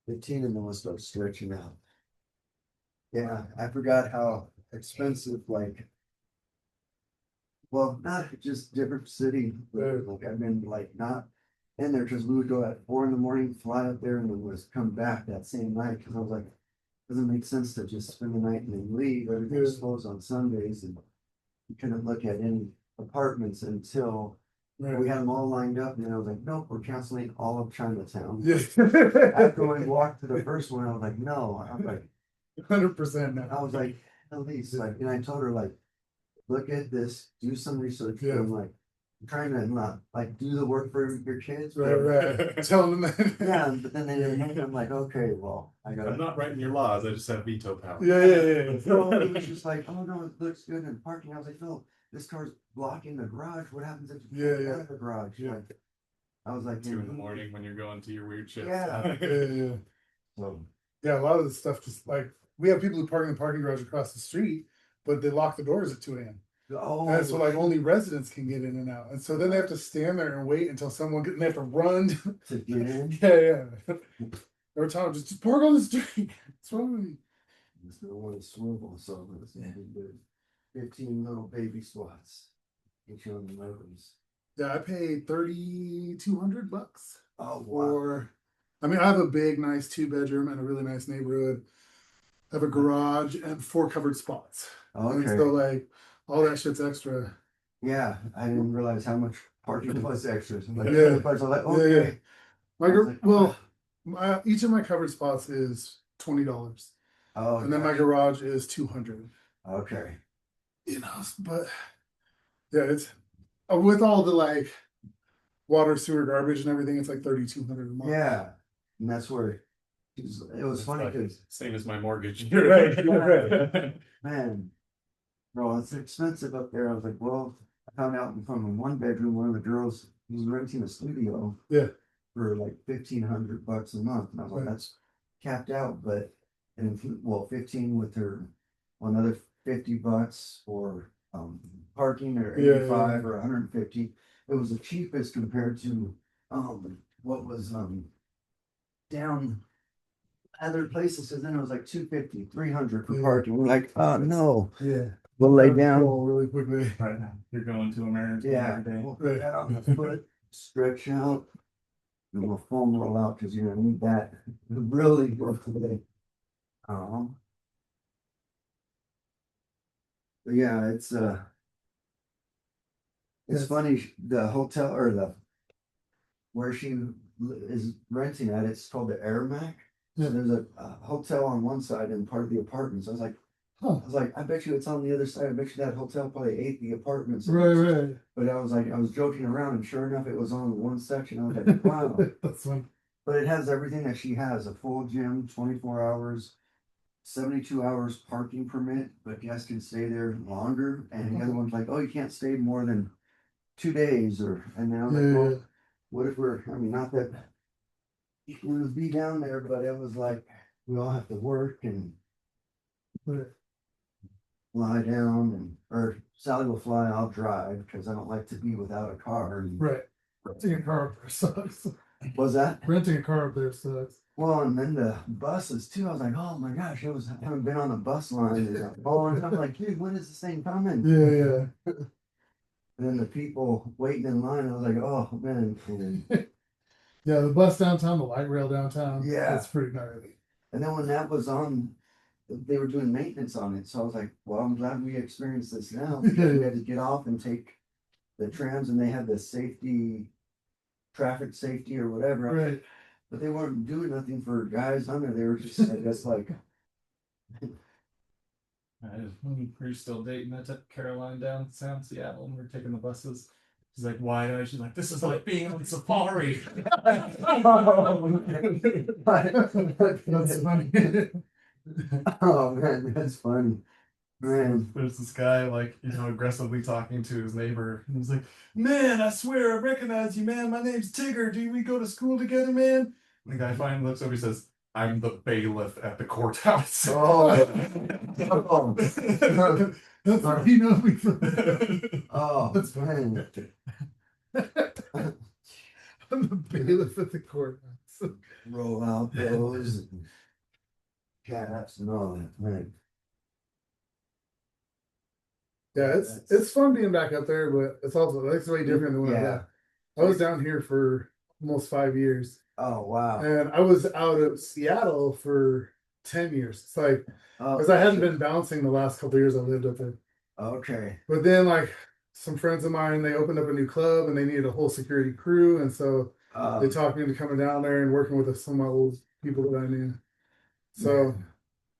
15, and then we'll start stretching out. Yeah, I forgot how expensive, like, well, not just different city, but like I've been like not in there because we would go at 4 in the morning, fly up there, and then was come back that same night because I was like, doesn't make sense to just spend the night and then leave. Everything's closed on Sundays, and you couldn't look at any apartments until we had them all lined up, and then I was like, nope, we're canceling all of Chinatown. Yeah. After we walked to the first one, I was like, no, I'm like, 100% now. I was like, at least, like, and I told her, like, look at this, do some research. Yeah. I'm like, I'm trying to not like do the work for your kids. Right. Tell them that. Yeah, but then they didn't. I'm like, okay, well, I I'm got. not writing your laws, I just have veto power. Yeah. So it was just like, oh no, it looks good in parking. I was like, no, this car's blocking the garage. What happens if you Yeah, pull it yeah. out of the garage? Yeah. Like, I was like, 2 in the morning when you're going to your weird shit. Yeah. Yeah. So Yeah, a lot of the stuff just like we have people who park in the parking garage across the street, but they lock the doors at 2 a.m. oh, And so like only residents can get in and out. And so then they have to stand there and wait until someone and they have to run. to get in. Yeah. Every time just park on the street. What's wrong with you? Just don't want to swivel, so it's gonna be good. 15 little baby squats. Get you on the levels. Yeah, I paid $3,200 Oh, wow. for I mean, I have a big, nice 2-bedroom and a really nice neighborhood. I have a garage and 4 covered spots. And Okay. so like all that shit's extra. Yeah, I didn't realize how much parking was extra. Like, Yeah. I was like, Yeah, okay. My I was like, well, each of my covered spots is $20, Oh, and then my gosh. garage is $200. Okay. You know, but yeah, it's with all the like water, sewer, garbage, and everything. It's like $3,200 a month. Yeah, and that's where it was It's funny like because same as my mortgage. Right. man, bro, it's expensive up there. I was like, well, I found out from a 1-bedroom, one of the girls was renting a studio. Yeah. For like $1,500 a month, and I was like, Right. that's capped out. But and well, 15 with her, another $50 for parking, or Yeah, 85 yeah. or 150. It was the cheapest compared to what was down other places, and then it was like 250, 300 for Yeah. parking. We're like, oh no, Yeah. we'll lay Gotta down. roll really quickly. Right now, you're going to American Yeah, every day. we'll put that on the foot, stretch out, and we'll foam roll out because you're gonna need that really good today. But yeah, it's Yes. funny, the hotel or the where she is renting at, it's called the Air Mac. Yeah. So there's a hotel on one side and part of the apartments. Huh. I was like, I bet you it's on the other side. I bet you that hotel probably ate the apartments. Right, right. But I was like, I was joking around, and sure enough, it was on one section. I was like, wow. That's fun. But it has everything that she has: a full gym, 24 hours, 72 hours parking permit, but guests can stay there longer. And the other one's like, oh, you can't stay more than 2 days, and then I was like, Yeah, well, what if I mean, not that we would be down there, but it was like, we all have to work and yeah. lie down, or Sally will fly, I'll drive, because I don't like to be without a car. Right. Renting a car up there sucks. Was that? Renting a car up there sucks. Well, and then the buses too. I was like, oh my gosh, I haven't been on a bus line in a long time. I'm like, dude, when is this thing coming? Yeah, yeah. And then the people waiting in line, I was like, oh man. Yeah, the bus downtown, the light rail downtown. Yeah. That's pretty gnarly. And then when that was on, they were doing maintenance on it. So I was like, well, I'm glad we experienced this now, because we had to get off and take the trams, and they had the traffic safety or whatever. Right. But they weren't doing nothing for guys on there. They were just, I guess, like, When we were still dating, I took Caroline down to Seattle, and we were taking the buses. She's like, why? She's like, this is like being on safari. That's funny. oh man, that's funny. Man. There's this guy, like, aggressively talking to his neighbor. And he's like, man, I swear I recognize you, man. My name's Tigger. Do we go to school together, man? And the guy finally looks over and says, I'm the bailiff at the courthouse. Oh, That's what he knows me from. oh, That's man. I'm the bailiff at the courthouse. Roll out those and cats and all that, man. Yeah, it's fun being back up there, but it's way different than when I Yeah. left. I was down here for almost 5 years, Oh wow. and I was out of Seattle for 10 years. It's like, Oh, because I hadn't been bouncing the last couple of years I lived up there. okay. But then, like, some friends of mine, they opened up a new club and they needed a whole security crew, and so they talked me into coming down there and working with some of my old people that I knew. So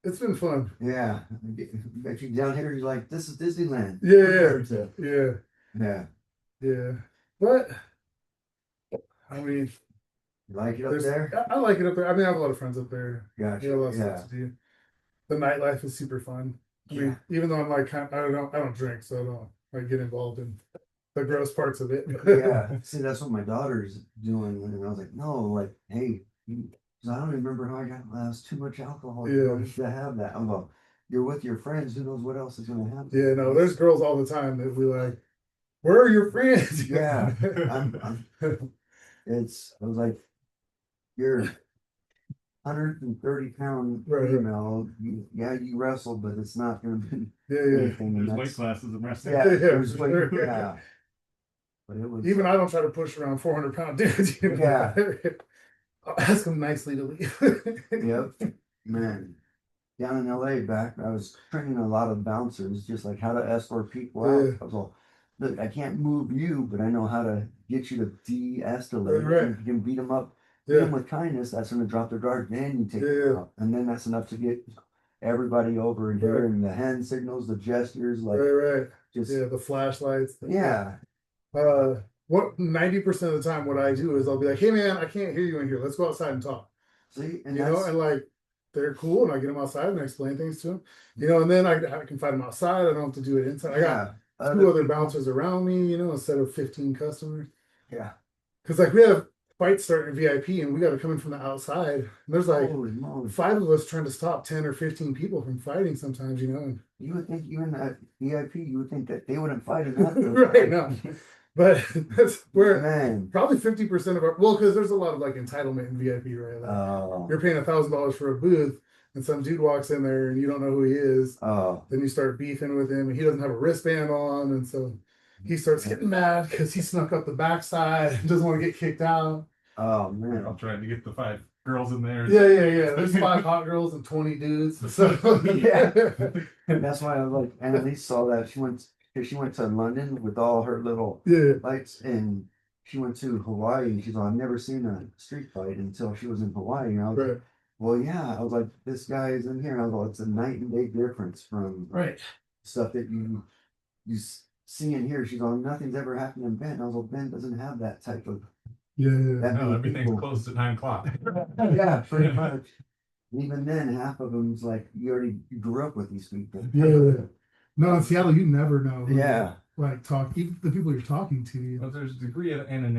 it's been fun. Yeah. Bet you down here, you're like, this is Disneyland. Yeah. Yeah. Yeah. But I mean, You like it up there? I like it up there. I mean, I have a lot of friends up there. Gotcha. Yeah, a lot of Yeah. stuff to do. The nightlife is super fun. I Yeah. mean, even though I'm like, I don't drink, so I don't like get involved in the gross parts of it. Yeah. See, that's what my daughter's doing. And I was like, no, like, hey, because I don't remember how I got last too much alcohol. You don't need to have that. I'm like, you're with your friends. Who knows what else is going to happen? Yeah, no, there's girls all the time that be like, where are your friends? Yeah. I was like, you're 130-pound Right. female. You wrestle, but it's not going to be Yeah. anything. There's And weight classes in wrestling. yeah, Yeah, there's for weight, sure. yeah. But it was Even I don't try to push around 400-pound dudes. Yeah. I'll ask them nicely to leave. Yep, man. Down in LA back, I was training a lot of bouncers, just like how to escort people out. Yeah. I was all, look, I can't move you, but I know how to get you to de-escalate. Right. If you can beat them up, beat them Yeah. with kindness, that's going to drop their guard. Then you take them Yeah. out. And then that's enough to get everybody over and here. Right. And the hand signals, the gestures, like Right. just, Yeah, the flashlights. yeah. What 90% of the time what I do is I'll be like, hey man, I can't hear you in here. Let's go outside and talk. See, and You that's, know, and like they're cool, and I get them outside and I explain things to them. You know, and then I can find them outside. I don't have to do it inside. I got yeah. two other bouncers around me, you know, instead of 15 customers. Yeah. Because like we have fight starting VIP, and we got to come in from the outside. And there's like Holy moly. 5 of us trying to stop 10 or 15 people from fighting sometimes, you know. And You would think you in that VIP, you would think that they wouldn't fight in that. right now. But that's where Man. probably 50% of our, well, because there's a lot of like entitlement in VIP, right? Like, Oh. you're paying $1,000 for a booth, and some dude walks in there and you don't know who he is. Oh. Then you start beefing with him, and he doesn't have a wristband on, and so he starts getting mad because he snuck up the backside and doesn't want to get kicked out. Oh man. I'm trying to get the 5 girls in there. Yeah. There's 5 hot girls and 20 dudes. So Yeah. That's why I was like, Annalise saw that. She went to London with all her little yeah. fights, and she went to Hawaii, and she's like, I've never seen a street fight until she was in Hawaii. And I was Right. like, well, yeah. I was like, this guy is in here. And I was like, it's a night and day difference from Right. stuff that you see and hear. She's like, nothing's ever happened in Ben. And I was like, Ben doesn't have that type of Yeah. that No, many everything's people. closed at 9 o'clock. Yeah, pretty much. Even then, half of them's like you grew up with these people. Yeah. No, in Seattle, you never know. Who, Yeah. Like talk, even the people you're talking to. But there's a degree of anonymity